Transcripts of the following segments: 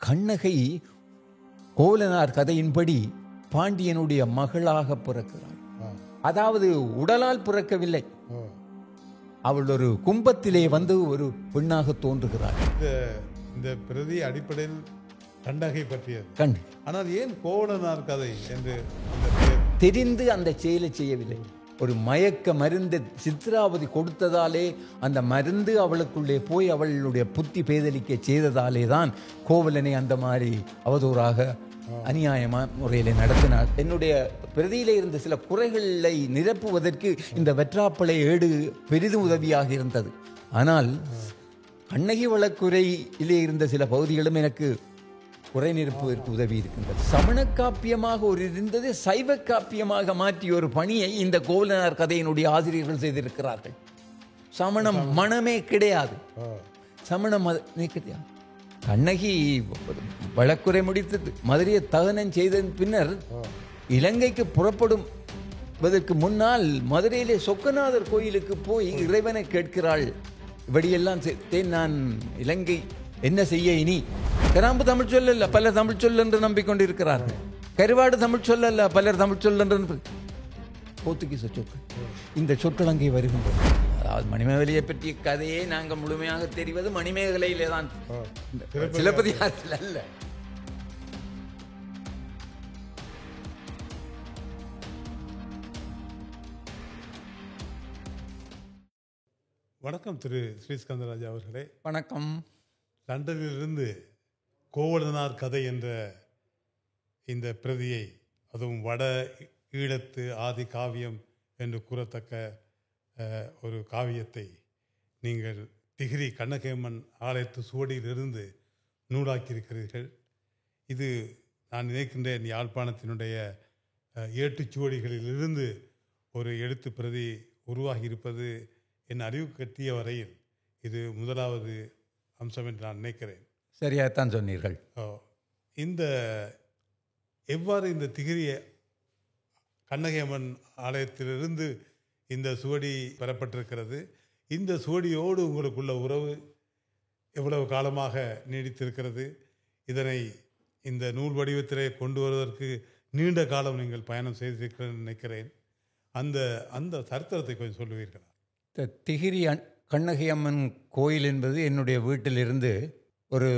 கண்ணகி கோவலனார் கதையின்படி பாண்டியனுடைய மகளாக பிறக்கிறாள். அதாவது உடலால் பிறக்கவில்லை, அவள் ஒரு கும்பத்திலே வந்து ஒரு பெண்ணாக தோன்றுகிறாள். இந்த பிரதி அடிப்படையில் கண்ணகை பற்றியது. ஆனால் ஏன் கோவலனார் கதை என்று தெரிந்து அந்த செயலை செய்யவில்லை. ஒரு மயக்க மருந்து சித்ராவதி கொடுத்ததாலே அந்த மருந்து அவளுக்குள்ளே போய் அவளுடைய புத்தி பேதலிக்க செய்ததாலே தான் கோவலனை அந்த மாதிரி அவதூறாக அநியாயமான முறையில் நடத்தினார். என்னுடைய பிரதியிலே இருந்த சில குறைகளை நிரப்புவதற்கு இந்த வெற்றாப்பளை ஏடு பெரிதும் உதவியாக இருந்தது. ஆனால் கண்ணகி வழக்குறையிலே இருந்த சில பகுதிகளும் எனக்கு குறை நிரப்புவதற்கு உதவி இருக்கின்றது. சமண காப்பியமாக ஒரு இருந்தது சைவ காப்பியமாக மாற்றிய ஒரு பணியை இந்த கோவலனார் கதையினுடைய ஆசிரியர்கள் செய்திருக்கிறார்கள். சமணம் மனமே கிடையாது, சமண மதமே கிடையாது. கண்ணகி வழக்குறை முடித்தது, மதுரையை தகனம் செய்த பின்னர் இலங்கைக்கு புறப்படுவதற்கு முன்னால் மதுரையிலே சொக்கநாதர் கோயிலுக்கு போய் இறைவனை கேட்கிறாள். இப்படியெல்லாம் நான் இலங்கை என்ன செய்ய இனி? கிராம்பு தமிழ் சொல்லல, பலர் தமிழ் சொல்ல என்று நம்பிக்கொண்டிருக்கிறார்கள். கருவாடு தமிழ் சொல்லல, பலர் தமிழ் சொல்ல என்று போர்த்துகீச சொற்கள். இந்த சொற்கள் அங்கே வருகின்றன. அதாவது மணிமேகலையை பற்றிய கதையை நாங்கள் முழுமையாக தெரிவது மணிமேகலையிலே தான், சிலப்பதிகாரத்தில் அல்ல. வணக்கம் திரு ஸ்ரீஸ்கந்தராஜா அவர்களே. வணக்கம். லண்டனிலிருந்து கோவலனார் கதை என்ற இந்த பிரதியை, அதுவும் வட ஈழத்து ஆதி காவியம் என்று கூறத்தக்க ஒரு காவியத்தை நீங்கள் திகிரி கண்ணகியம்மன் ஆலயத்து சுவடியிலிருந்து நூலாக்கியிருக்கிறீர்கள். இது நான் நினைக்கின்றேன் யாழ்ப்பாணத்தினுடைய ஏட்டுச்சுவடிகளிலிருந்து ஒரு எழுத்து பிரதி உருவாகியிருப்பது என் அறிவு கட்டிய வரையில் இது முதலாவது அம்சம் என்று நான் நினைக்கிறேன். சரியாகத்தான் சொன்னீர்கள். இந்த எவ்வாறு இந்த திகிரிய கண்ணகியம்மன் ஆலயத்திலிருந்து இந்த சுவடி பெறப்பட்டிருக்கிறது, இந்த சுவடியோடு உங்களுக்குள்ள உறவு எவ்வளவு காலமாக நீடித்திருக்கிறது, இதனை இந்த நூல் வடிவத்திலே கொண்டு வருவதற்கு நீண்ட காலம் நீங்கள் பயணம் செய்திருக்கிறேன் நினைக்கிறேன். அந்த அந்த சரித்திரத்தை கொஞ்சம் சொல்லுவீர்களா? திகிரி கண்ணகியம்மன் கோயில் என்பது என்னுடைய வீட்டிலிருந்து ஒரு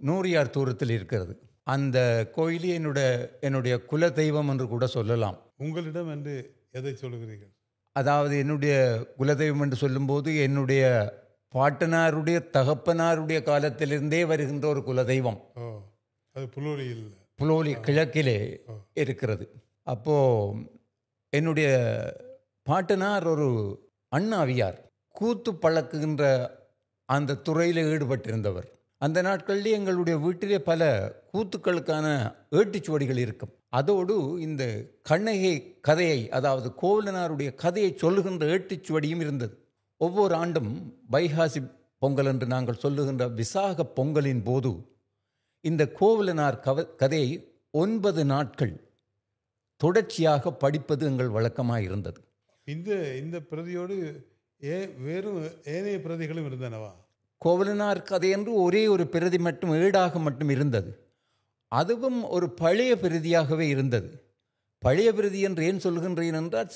100 யார்டு தூரத்தில் இருக்கிறது. அந்த கோயிலே என்னுடைய குல தெய்வம் என்று கூட சொல்லலாம். உங்களிடம் என்று எதை சொல்லுகிறீர்கள்? அதாவது என்னுடைய குலதெய்வம் என்று சொல்லும்போது என்னுடைய பாட்டனாருடைய தகப்பனாருடைய காலத்திலிருந்தே வருகின்ற ஒரு குலதெய்வம். அது புலோலி கிழக்கிலே இருக்கிறது. அப்போது என்னுடைய பாட்டனார் ஒரு அண்ணாவியார், கூத்து பழக்குகின்ற அந்த துறையில் ஈடுபட்டிருந்தவர். அந்த நாட்களில் எங்களுடைய வீட்டிலே பல கூத்துக்களுக்கான ஏட்டுச்சுவடிகள் இருக்கும். அதோடு இந்த கண்ணகி கதையை, அதாவது கோவலனாருடைய கதையை சொல்லுகின்ற ஏட்டுச்சுவடியும் இருந்தது. ஒவ்வொரு ஆண்டும் வைகாசி பொங்கல் என்று நாங்கள் சொல்லுகின்ற விசாக பொங்கலின் போது இந்த கோவலனார் கதையை 9 நாட்கள் தொடர்ச்சியாக படிப்பது எங்கள் வழக்கமாக இருந்தது. இந்த பிரதியோடு வேறும் ஏனைய பிரதிகளும் இருந்தனவா? கோவலனார் கதை என்று ஒரே ஒரு பிரதி மட்டும் ஏடாக மட்டும் இருந்தது. அதுவும் ஒரு பழைய பிரதியாகவே இருந்தது. பழைய பிரதி என்று ஏன் சொல்கின்றேன் என்றால்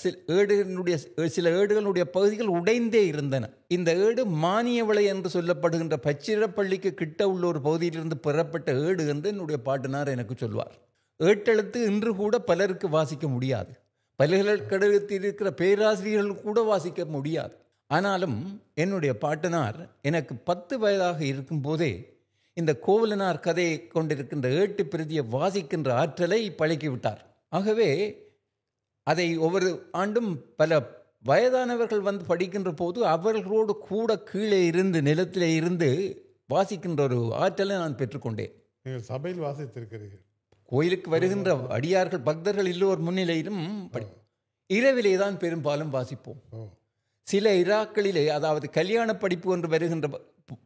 சில ஏடுகளுடைய பகுதிகள் உடைந்தே இருந்தன. இந்த ஏடு மானியவளை என்று சொல்லப்படுகின்ற பச்சிரப்பள்ளிக்கு கிட்ட உள்ள ஒரு பகுதியிலிருந்து பெறப்பட்ட ஏடு என்று என்னுடைய பாட்டனார் எனக்கு சொல்வார். ஏட்டெழுத்து இன்று கூட பலருக்கு வாசிக்க முடியாது. பல்கலைக்கழகத்தில் இருக்கிற பேராசிரியர்கள் கூட வாசிக்க முடியாது. ஆனாலும் என்னுடைய பாட்டனார் எனக்கு 10 வயதாக இருக்கும் போதே இந்த கோவலனார் கதையை கொண்டிருக்கின்ற ஏட்டு பிரதியை வாசிக்கின்ற ஆற்றலை பழக்கிவிட்டார். ஆகவே அதை ஒவ்வொரு ஆண்டும் பல வயதானவர்கள் வந்து படிக்கின்ற போது அவர்களோடு கூட கீழே இருந்து நிலத்திலே இருந்து வாசிக்கின்ற ஒரு ஆற்றலை நான் பெற்றுக்கொண்டேன். நீங்கள் சபையில் வாசித்திருக்கிறீர்கள்? கோயிலுக்கு வருகின்ற அடியார்கள் பக்தர்கள் எல்லோர் முன்னிலையிலும் இரவிலே தான் பெரும்பாலும் வாசிப்போம். சில இராக்களிலே, அதாவது கல்யாண படிப்பு ஒன்று வருகின்ற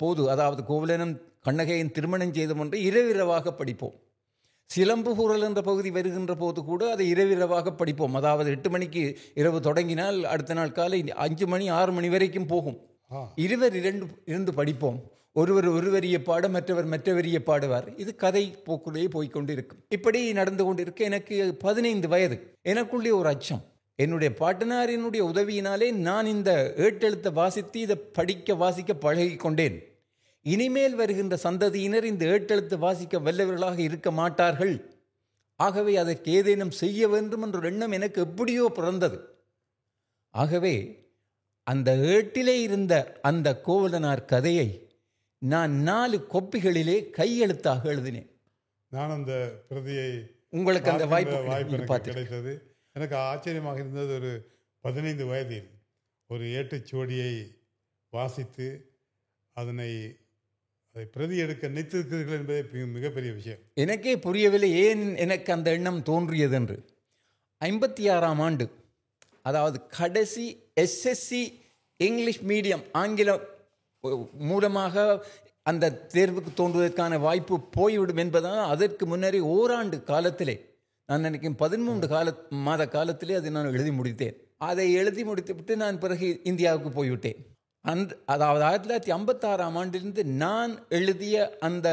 போது, அதாவது கோவலனும் கண்ணகையின் திருமணம் செய்த ஒன்று இரவிரவாக படிப்போம். சிலம்புகூரல் என்ற பகுதி வருகின்ற போது கூட அதை இரவிரவாக படிப்போம். அதாவது 8 மணிக்கு இரவு தொடங்கினால் அடுத்த நாள் காலை 5 மணி 6 மணி வரைக்கும் போகும். இருவர் இருந்து படிப்போம். ஒருவர் ஒரு வரியை பாட மற்றவர் மற்ற வரியை பாடுவார். இது கதை போக்குள்ளேயே போய்கொண்டு இருக்கும். இப்படி நடந்து கொண்டிருக்க எனக்கு 15 வயது. எனக்குள்ளே ஒரு அச்சம். என்னுடைய பாட்டனாரினுடைய உதவியினாலே நான் இந்த ஏட்டெழுத்தை வாசித்து இதை வாசிக்க பழகி கொண்டேன். இனிமேல் வருகின்ற சந்ததியினர் இந்த ஏட்டெழுத்து வாசிக்க வல்லவர்களாக இருக்க மாட்டார்கள். ஆகவே அதற்கு ஏதேனும் செய்ய வேண்டும் என்ற எண்ணம் எனக்கு எப்படியோ பிறந்தது. ஆகவே அந்த ஏட்டிலே இருந்த அந்த கோவலனார் கதையை நான் 4 கொப்பிகளிலே கையெழுத்தாக எழுதினேன். நான் அந்த பிரதியை உங்களுக்கு அந்த வாய்ப்பு கிடைத்தது. எனக்கு ஆச்சரியமாக இருந்தது. ஒரு 15 வயதில் ஒரு ஏட்டுச்சுவடியை வாசித்து அதை பிரதி எடுக்க நினைத்திருக்கிறீர்கள் என்பதே மிகப்பெரிய விஷயம். எனக்கே புரியவில்லை ஏன் எனக்கு அந்த எண்ணம் தோன்றியது என்று. 56ஆம் ஆண்டு, அதாவது கடைசி SSC இங்கிலீஷ் மீடியம் ஆங்கிலம் மூலமாக அந்த தேர்வுக்கு தோன்றுவதற்கான வாய்ப்பு போய்விடும் என்பதால் அதற்கு முன்னரே ஓராண்டு காலத்திலே, நான் நினைக்கிறேன் 13 மாத காலத்திலே அதை நான் எழுதி முடித்தேன். அதை எழுதி முடித்துவிட்டு நான் பிறகு இந்தியாவுக்கு போய்விட்டேன். அதாவது 1956ஆம் ஆண்டிலிருந்து நான் எழுதிய அந்த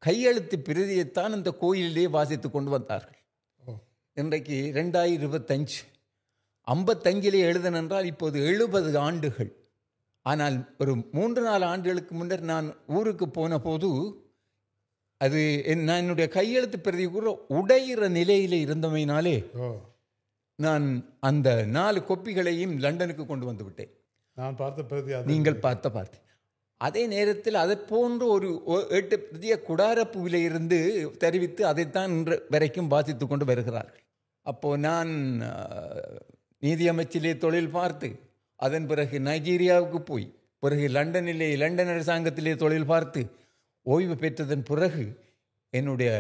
கையெழுத்து பிரதியைத்தான் அந்த கோயிலே வாசித்து கொண்டு வந்தார்கள். இன்றைக்கு 2025, 55 எழுதனென்றால் இப்போது 70 ஆண்டுகள். ஆனால் ஒரு 3-4 ஆண்டுகளுக்கு முன்னர் நான் ஊருக்கு போன போது அது நான் என்னுடைய கையெழுத்து பிரதி கூட உடையிற நிலையில் இருந்தமையினாலே நான் அந்த 4 கொப்பிகளையும் லண்டனுக்கு கொண்டு வந்து விட்டேன். நான் பார்த்த பிரதி நீங்கள் பார்த்து அதே நேரத்தில் அதை போன்று ஒரு 8 பிரதிய குடாரப்பூவில இருந்து தெரிவித்து அதைத்தான் இன்று வரைக்கும் வாசித்து கொண்டு வருகிறார்கள். அப்போது நான் நீதியமைச்சிலே தொழில் பார்த்து அதன் பிறகு நைஜீரியாவுக்கு போய் பிறகு லண்டன் அரசாங்கத்திலே தொழில் பார்த்து ஓய்வு பெற்றதன் பிறகு என்னுடைய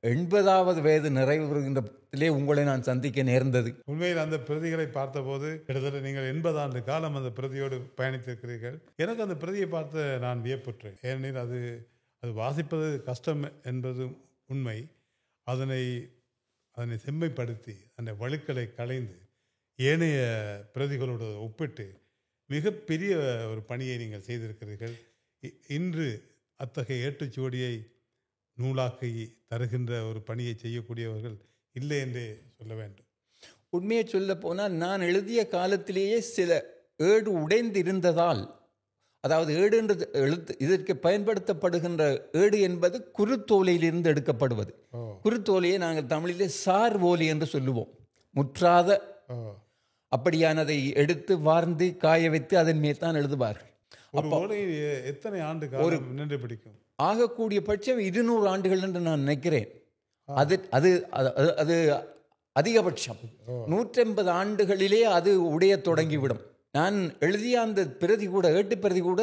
80வது வயது நிறைவு வருகின்றதிலே உங்களை நான் சந்திக்க நேர்ந்தது. உண்மையில் அந்த பிரதிகளை பார்த்தபோது கிட்டத்தட்ட நீங்கள் 80 ஆண்டு காலம் அந்த பிரதியோடு பயணித்திருக்கிறீர்கள். எனக்கு அந்த பிரதியை பார்த்து நான் வியப்புற்றேன். ஏனெனில் அது வாசிப்பது கஷ்டம் என்பது உண்மை. அதனை செம்மைப்படுத்தி அந்த வழுக்களை களைந்து ஏனைய பிரதிகளோடு ஒப்பிட்டு மிகப்பெரிய ஒரு பணியை நீங்கள் செய்திருக்கிறீர்கள். இன்று அத்தகைய ஏட்டுச்சுவடியை நூலாக்கி தருகின்ற ஒரு பணியை செய்யக்கூடியவர்கள் இல்லை என்றே சொல்ல வேண்டும். உண்மையை சொல்ல போனால் நான் எழுதிய காலத்திலேயே சில ஏடு உடைந்து இருந்ததால், அதாவது ஏடு என்றது இதற்கு பயன்படுத்தப்படுகின்ற ஏடு என்பது குருத்தோலையிலிருந்து எடுக்கப்படுவது. குருத்தோலையை நாங்கள் தமிழிலே சார் ஓலை என்று சொல்லுவோம். முற்றாத அப்படியானதை எடுத்து வார்ந்து காய வைத்து அதன் மேல் தான் எழுதுவார்கள். எத்தனை ஆண்டு காலம் நின்று பிடிக்கும்? ஆகக்கூடிய பட்சம் 200 ஆண்டுகள் என்று நான் நினைக்கிறேன். அது அதிகபட்சம் 150 ஆண்டுகளிலே அது உடைய தொடங்கிவிடும். நான் எழுதிய அந்த பிரதி கூட, ஏட்டு பிரதி கூட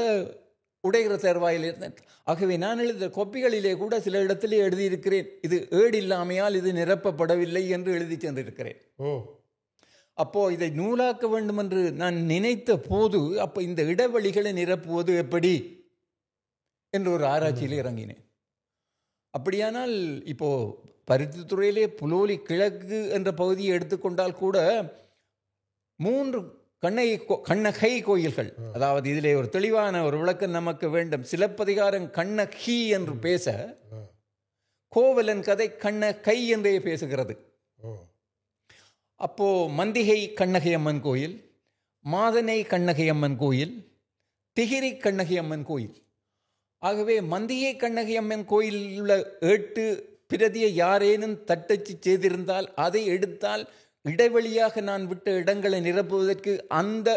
உடைகிற தருவாயில் இருந்தேன். ஆகவே நான் எழுதிய கொப்பிகளிலே கூட சில இடத்திலே எழுதியிருக்கிறேன், இது ஏடு இல்லாமையால் இது நிரப்பப்படவில்லை என்று எழுதி சென்றிருக்கிறேன். அப்போது இதை நூலாக்க வேண்டும் என்று நான் நினைத்த போது, அப்போ இந்த இடைவெளிகளை நிரப்புவது எப்படி என்று ஒரு ஆராய்ச்சியில் இறங்கினேன். அப்படியானால் இப்போ பருத்தித்துறையிலே புலோலி கிழக்கு என்ற பகுதியை எடுத்துக்கொண்டால் கூட 3 கண்ணகை கோயில்கள், அதாவது இதிலே ஒரு தெளிவான ஒரு விளக்கம் நமக்கு வேண்டும். சிலப்பதிகாரம் கண்ணகி என்று பேச, கோவலன் கதை கண்ணகை என்றே பேசுகிறது. அப்போ மந்திகை கண்ணகை அம்மன் கோயில், மாதனை கண்ணகை அம்மன் கோயில், திகிரி கண்ணகை அம்மன் கோயில். ஆகவே மந்திகை கண்ணகை அம்மன் கோயிலில் உள்ள 8 பிரதியை யாரேனும் தட்டச்சு செய்திருந்தால் அதை எடுத்தால் இடைவெளியாக நான் விட்ட இடங்களை நிரப்புவதற்கு அந்த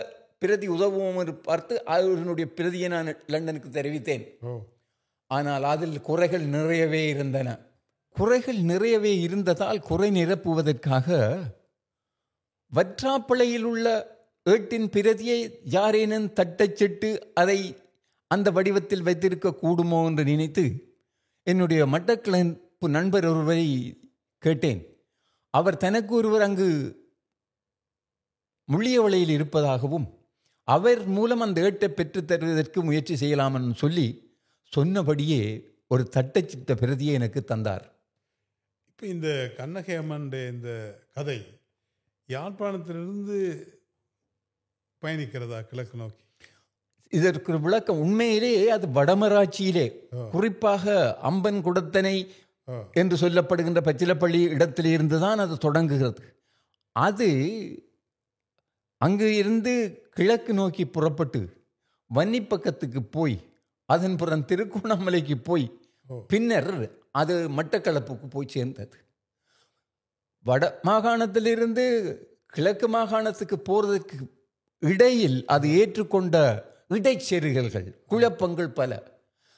பிரதி உதவும் என்று பார்த்து அதனுடைய பிரதியை நான் லண்டனுக்கு தெரிவித்தேன். ஆனால் அதில் குறைகள் நிறையவே இருந்தன. குறைகள் நிறையவே இருந்ததால் குறை நிரப்புவதற்காக வற்றாப்பிழையில் உள்ள ஏட்டின் பிரதியை யாரேனும் தட்டச்சிட்டு அதை அந்த வடிவத்தில் வைத்திருக்க கூடுமோ என்று நினைத்து என்னுடைய மட்டக்களப்பு நண்பர் ஒருவரை கேட்டேன். அவர் தனக்கு ஒருவர் அங்கு முள்ளியவளையில் இருப்பதாகவும் அவர் மூலம் அந்த ஏட்டை பெற்று தருவதற்கு முயற்சி செய்யலாம் என்று சொல்லி சொன்னபடியே ஒரு தட்டச்சிட்ட பிரதியை எனக்கு தந்தார். இப்போ இந்த கண்ணகை அம்மன் இந்த கதை யாழ்ப்பாணத்திலிருந்து பயணிக்கிறதா கிழக்கு நோக்கி? இதற்கு விளக்கம் உண்மையிலேயே அது வடமராட்சியிலே, குறிப்பாக அம்பன் குடத்தனை என்று சொல்லப்படுகின்ற பச்சிலப்பள்ளி இடத்திலே இருந்துதான் அது தொடங்குகிறது. அது அங்கு இருந்து கிழக்கு நோக்கி புறப்பட்டு வன்னி பக்கத்துக்கு போய் அதன் புறம் திருகோணமலைக்கு போய் பின்னர் அது மட்டக்களப்புக்கு போய் சேர்ந்தது. வட மாகாணத்திலிருந்து கிழக்கு மாகாணத்துக்கு போறதுக்கு இடையில் அது ஏற்றுக்கொண்ட இடைச்செருகல்கள், குழப்பங்கள் பல.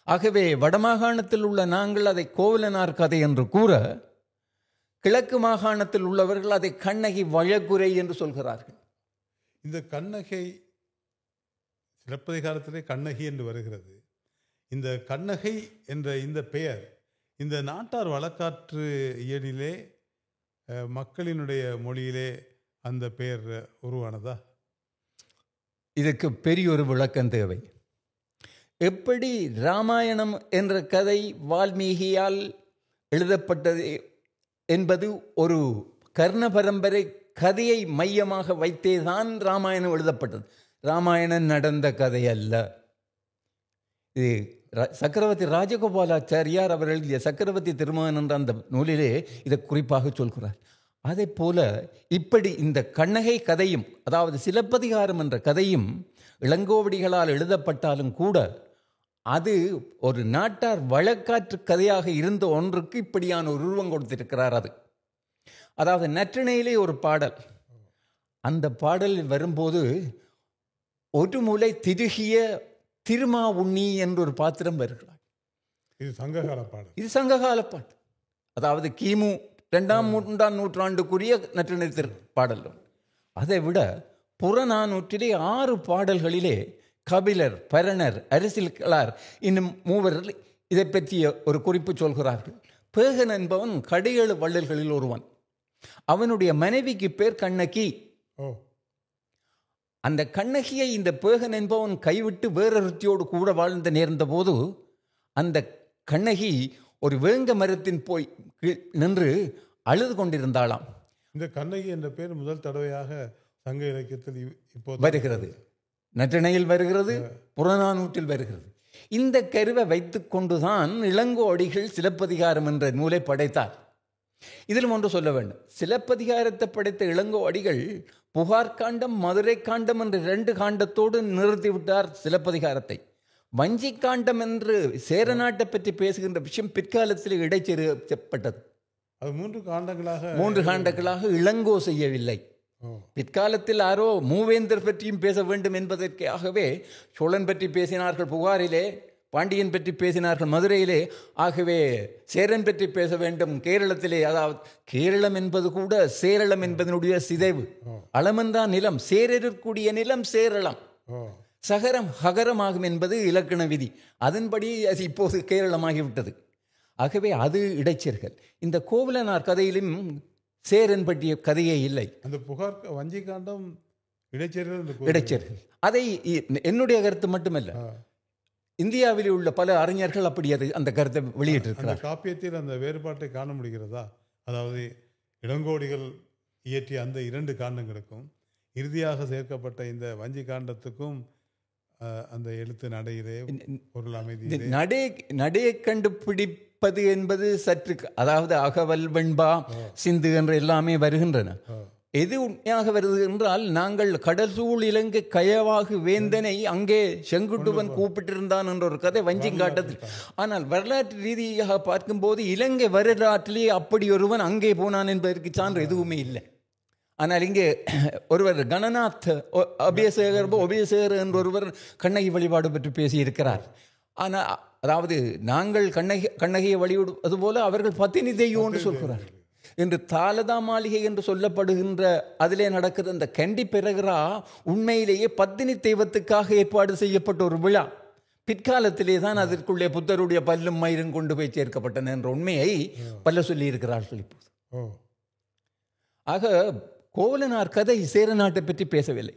ஆகவே வடமாகாணத்தில் உள்ள நாங்கள் அதை கோவலனார் கதை என்று கூற, கிழக்கு மாகாணத்தில் உள்ளவர்கள் அதை கண்ணகி வழக்குரை என்று சொல்கிறார்கள். இந்த கண்ணகை சிலப்பதிகாரத்திலே கண்ணகி என்று வருகிறது. இந்த கண்ணகை என்ற இந்த பெயர் இந்த நாட்டார் வழக்காற்று இயலிலே மக்களினுடைய மொழியிலே அந்த பெயர் உருவானதா? இதுக்கு பெரிய ஒரு விளக்கம் தேவை. எப்படி ராமாயணம் என்ற கதை வால்மீகியால் எழுதப்பட்டது என்பது ஒரு கர்ண பரம்பரை கதையை மையமாக வைத்தேதான் ராமாயணம் எழுதப்பட்டது. ராமாயணம் நடந்த கதை அல்ல. இது சக்கரவர்த்தி ராஜகோபாலாச்சாரியார் அவர் எழுதிய சக்கரவர்த்தி திருமகன் என்ற அந்த நூலிலே இதை குறிப்பாக சொல்கிறார். அதே போல இப்படி இந்த கண்ணகை கதையும், அதாவது சிலப்பதிகாரம் என்ற கதையும் இளங்கோவடிகளால் எழுதப்பட்டாலும் கூட அது ஒரு நாட்டார் வழக்காற்று கதையாக இருந்த ஒன்றுக்கு இப்படியான ஒரு உருவம் கொடுத்திருக்கிறார். அதாவது நற்றிணையிலே ஒரு பாடல், அந்த பாடலில் வரும்போது ஒரு முலை திருகிய திருமா உண்ணி என்ற ஒரு பாத்திரம் வருகிறார். இது சங்ககால பாடல். இது சங்ககால பாடல், அதாவது கிமு 2ஆம் நூற்றாண்டுக்குரிய நற்றிணை பாடல். அதை விட புறநானூற்றிலே 6 பாடல்களிலே கபிலர், பரணர், அரசியல்களார் இன்னும் மூவர் இதை பற்றிய ஒரு குறிப்பு சொல்கிறார்கள். பேகன் என்பவன் கடையேழு வள்ளல்களில் ஒருவன். அவனுடைய மனைவிக்கு பேர் கண்ணகி. அந்த கண்ணகியை இந்த பேகன் என்பவன் கைவிட்டு வேறொருத்தியோடு கூட வாழ்ந்து நேர்ந்த போது அந்த கண்ணகி ஒரு வேங்க மரத்தின் போய் நின்று அழுது கொண்டிருந்தாளாம். இந்த கண்ணகி என்ற பேர் முதல் தடவையாக சங்க இலக்கியத்தில் இப்போது வருகிறது, நற்றிணையில் வருகிறது, புறநானூற்றில் வருகிறது. இந்த கருவை வைத்துக் கொண்டுதான் இளங்கோவடிகள் சிலப்பதிகாரம் என்ற நூலை படைத்தார். இதிலும் ஒன்று சொல்ல வேண்டும். சிலப்பதிகாரத்தை படைத்த இளங்கோவடிகள் புகார் காண்டம், மதுரை காண்டம் என்ற 2 காண்டத்தோடு நிறுத்திவிட்டார் சிலப்பதிகாரத்தை. வஞ்சி காண்டம் என்று சேர நாட்டை பற்றி பேசுகின்ற விஷயம் பிற்காலத்தில் இடைச்சேர்க்கப்பட்டது. அது 3 காண்டங்களாக இளங்கோ செய்யவில்லை. பிற்காலத்தில் யாரோ மூவேந்தர் பற்றியும் பேச வேண்டும் என்பதற்காகவே சோழன் பற்றி பேசினார்கள் புகாரிலே, பாண்டியன் பற்றி பேசினார்கள் மதுரையிலே. ஆகவே சேரன் பற்றி பேச வேண்டும் கேரளத்திலே. அதாவது கேரளம் என்பது கூட சேரளம் என்பதனுடைய சிதைவு. அளமென்றான் நிலம், சேரக்கூடிய நிலம் சேரளம், சகரம் ஹகரமாகும் என்பது இலக்கண விதி. அதன்படி அது இப்போது கேரளமாகிவிட்டது. ஆகவே அது இடைச்சர்கள். இந்த கோவலனார் கதையிலும் சேரன் பற்றிய கதையே இல்லை. அந்த புகார் வஞ்சி காண்டம் இடைச்சர்கள். அதை என்னுடைய கருத்து மட்டுமல்ல, இந்தியாவில் உள்ள பல அறிஞர்கள் அப்படி அந்த கருத்தை வெளியிட்டிருக்கிறார். காப்பியத்தில் அந்த வேறுபாட்டை காண முடிகிறதா? அதாவது இளங்கோடிகள் இயற்றிய அந்த 2 காண்டங்களுக்கும் இறுதியாக சேர்க்கப்பட்ட இந்த வஞ்சி காண்டத்துக்கும் அந்த எழுத்து நடையிலே பொருள் அமைதி நடையை கண்டுபிடிப்பது என்பது சற்று, அதாவது அகவல், வெண்பா, சிந்து என்ற எல்லாமே வருகின்றன. எது உண்மையாக வருது என்றால், நாங்கள் கடல் சூழ் இலங்கை கயவாகு வேந்தனை அங்கே செங்குட்டுவன் கூப்பிட்டிருந்தான் என்ற ஒரு கதை வஞ்சிங்காட்டத்தில். ஆனால் வரலாற்று ரீதியாக பார்க்கும்போது இலங்கை வரலாற்றிலே அப்படி ஒருவன் அங்கே போனான் என்பதற்கு சான்று எதுவுமே இல்லை. ஆனால் இங்கே ஒருவர் கணநாத் அபியசேகர் என்ற ஒருவர் கண்ணகி வழிபாடு பற்றி பேசியிருக்கிறார். ஆனால் அதாவது நாங்கள் கண்ணகியை வழிபடுவது போல அவர்கள் பத்தினி தெய்வம் என்று சொல்கிறார்கள். இன்று தாலதா மாளிகை என்று சொல்லப்படுகின்ற அதிலே நடக்கிற அந்த கண்டி பெருகிறா உண்மையிலேயே பத்தினி தெய்வத்துக்காக ஏற்பாடு செய்யப்பட்ட ஒரு விழா. பிற்காலத்திலே தான் அதற்குள்ளே புத்தருடைய பல்லும் மயிரும் கொண்டு போய் சேர்க்கப்பட்டன என்ற உண்மையை பல்ல சொல்லி இருக்கிறார்கள் இப்போது. ஆக கோவலனார் கதை சேர நாட்டை பற்றி பேசவில்லை.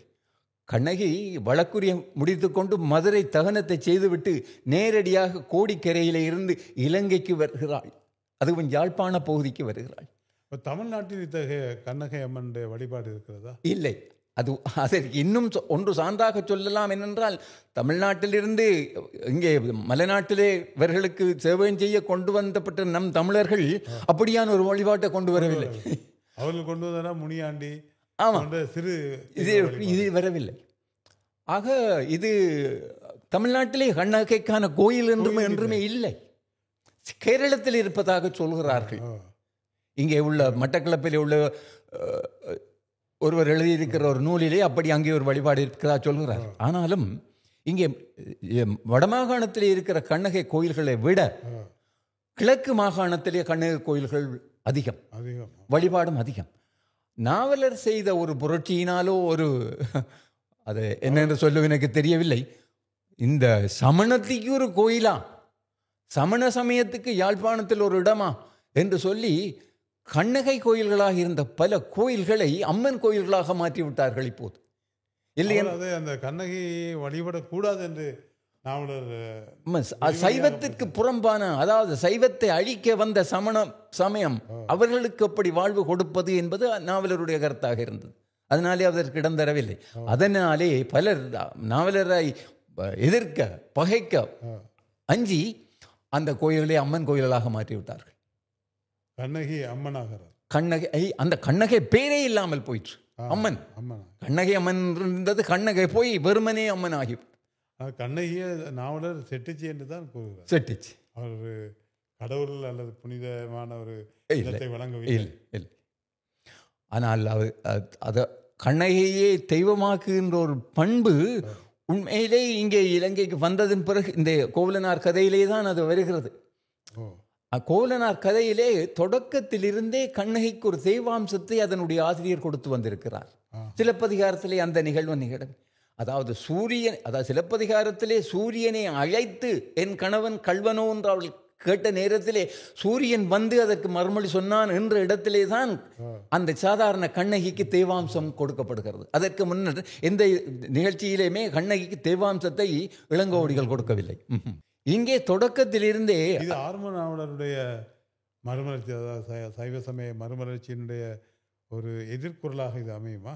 கண்ணகி வழக்குரிய முடித்து கொண்டு மதுரை தகனத்தை செய்துவிட்டு நேரடியாக கோடிக்கரையிலே இருந்து இலங்கைக்கு வருகிறாள். அதுவும் யாழ்ப்பாண பகுதிக்கு வருகிறாள். தமிழ்நாட்டில் இத்தகைய கண்ணகை அம்மன் வழிபாடு இருக்கிறதா? இல்லை. அதற்கு இன்னும் ஒன்று சான்றாக சொல்லலாம் என்னென்றால், தமிழ்நாட்டிலிருந்து இங்கே மலைநாட்டிலே இவர்களுக்கு சேவையம் செய்ய கொண்டு வந்தப்பட்ட நம் தமிழர்கள் அப்படியான ஒரு வழிபாட்டை கொண்டு வரவில்லை. அவர்கள் கொண்டு வந்தா முனியாண்டி, ஆமாம், சிறு இது வரவில்லை. ஆக இது தமிழ்நாட்டிலே கண்ணகைக்கான கோயில் என்றுமே இல்லை. கேரளத்தில் இருப்பதாக சொல்கிறார்கள். இங்கே உள்ள மட்டக்களப்பிலே உள்ள ஒருவர் எழுதியிருக்கிற ஒரு நூலிலே அப்படி அங்கே ஒரு வழிபாடு இருக்கிறதா சொல்கிறார். ஆனாலும் இங்கே வடமாகாணத்திலே இருக்கிற கண்ணகை கோயில்களை விட கிழக்கு மாகாணத்திலே கண்ணகை கோயில்கள் அதிகம், வழிபாடும் அதிகம். நாவலர் செய்த ஒரு புரட்சியினாலோ அது என்னென்று சொல்ல எனக்கு தெரியவில்லை, இந்த சமணத்துக்கு ஒரு கோயிலா, சமண சமயத்துக்கு யாழ்ப்பாணத்தில் ஒரு இடமா என்று சொல்லி கண்ணகை கோயில்களாக இருந்த பல கோயில்களை அம்மன் கோயில்களாக மாற்றிவிட்டார்கள். இப்போது இல்லையா, அந்த கண்ணகையை வழிபடக்கூடாது என்று சைவத்திற்கு புறம்பான, அதாவது சைவத்தை அழிக்க வந்த சமயம் அவர்களுக்கு அப்படி வாழ்வு கொடுப்பது என்பது நாவலருடைய கருத்தாக இருந்தது. அதனாலே அதற்கு இடம் தரவில்லை. அதனாலே பலர் நாவலரை எதிர்க்க, பகைக்க அஞ்சி அந்த கோயில்களை அம்மன் கோயில்களாக மாற்றிவிட்டார்கள். கண்ணகி அம்மனாக, கண்ணகை, அந்த கண்ணகை பேரே இல்லாமல் போயிற்று. அம்மன், கண்ணகை அம்மன் இருந்தது, கண்ணகை போய் வெறுமனே அம்மன் ஆகி. கண்ணகிய நாவலர் செட்டிச்சி என்று தான் கூறுகிறார். செட்டிச்சி அவர் கடவுள் அல்லது புனிதமான ஒரு இடத்தை வழங்கவில்லை. ஆனால் அது கண்ணகையே தெய்வமாக்குகின்ற ஒரு பண்பு உண்மையிலே இங்கே இலங்கைக்கு வந்ததன் பிறகு இந்த கோவலனார் கதையிலே தான் அது வருகிறது. கோவலனார் கதையிலே தொடக்கத்திலிருந்தே கண்ணகைக்கு ஒரு தெய்வாம்சத்தை அதனுடைய ஆசிரியர் கொடுத்து வந்திருக்கிறார். சிலப்பதிகாரத்திலே அந்த நிகழ்வு நிகழும். அதாவது சிலப்பதிகாரத்திலே சூரியனை அழைத்து என் கணவன் கள்வனோ என்று அவள் கேட்ட நேரத்திலே சூரியன் வந்து அதற்கு மறுமொழி சொன்னான் என்ற இடத்திலே தான் அந்த சாதாரண கண்ணகிக்கு தெய்வாம்சம் கொடுக்கப்படுகிறது. அதற்கு முன்னர் எந்த நிகழ்ச்சியிலுமே கண்ணகிக்கு தெய்வாம்சத்தை இளங்கோவடிகள் கொடுக்கவில்லை. இங்கே தொடக்கத்திலிருந்தே நாவலருடைய மறுமலர்ச்சி, அதாவது சைவ சமய மறுமலர்ச்சியினுடைய ஒரு எதிர்குரலாக இது அமையுமா?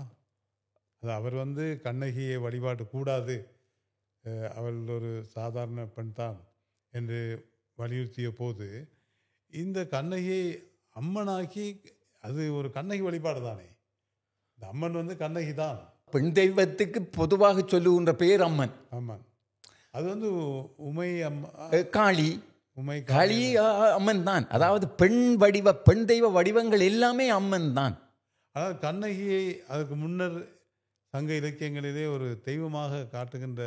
அது அவர் கண்ணகியை வழிபாடு கூடாது, அவள் ஒரு சாதாரண பெண் தான் என்று வலியுறுத்திய போது இந்த கண்ணகியை அம்மனாக்கி, அது ஒரு கண்ணகி வழிபாடு தானே. இந்த அம்மன் கண்ணகி தான். பெண் தெய்வத்துக்கு பொதுவாக சொல்லுகின்ற பெயர் அம்மன். அம்மன் அது உமை காளி, காளி அம்மன் தான். அதாவது பெண் தெய்வ வடிவங்கள் எல்லாமே அம்மன் தான். அதாவது கண்ணகியை அதுக்கு முன்னர் சங்க இலக்கியங்களிலே ஒரு தெய்வமாக காட்டுகின்ற